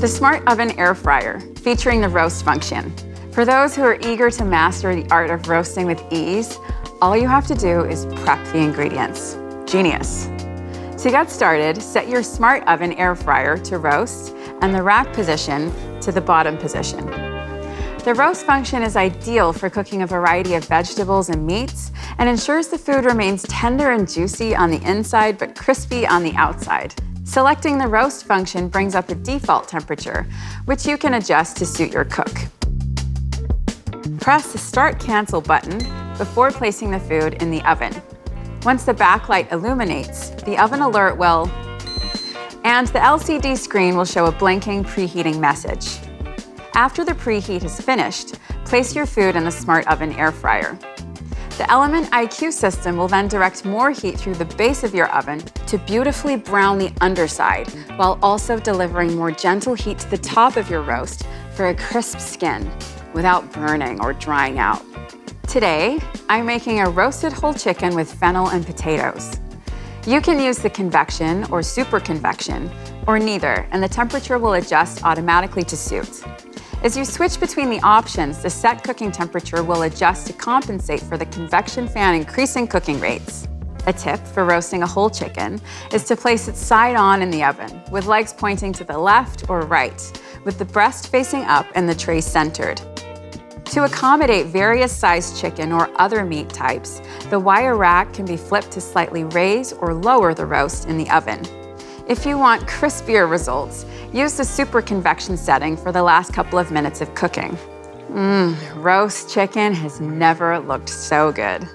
The Smart Oven Air Fryer, featuring the roast function. For those who are eager to master the art of roasting with ease, all you have to do is prep the ingredients. Genius. To get started, set your Smart Oven Air Fryer to roast and the rack position to the bottom position. The roast function is ideal for cooking a variety of vegetables and meats and ensures the food remains tender and juicy on the inside but crispy on the outside. Selecting the roast function brings up a default temperature, which you can adjust to suit your cook. Press the Start Cancel button before placing the food in the oven. Once the backlight illuminates, the oven alert will, and the LCD screen will show a blinking preheating message. After the preheat is finished, place your food in the Smart Oven Air Fryer. The Element IQ system will then direct more heat through the base of your oven to beautifully brown the underside, while also delivering more gentle heat to the top of your roast for a crisp skin without burning or drying out. Today, I'm making a roasted whole chicken with fennel and potatoes. You can use the convection or super convection, or neither, and the temperature will adjust automatically to suit. As you switch between the options, the set cooking temperature will adjust to compensate for the convection fan increasing cooking rates. A tip for roasting a whole chicken is to place it side on in the oven, with legs pointing to the left or right, with the breast facing up and the tray centered. To accommodate various sized chicken or other meat types, the wire rack can be flipped to slightly raise or lower the roast in the oven. If you want crispier results, use the super convection setting for the last couple of minutes of cooking. Roast chicken has never looked so good.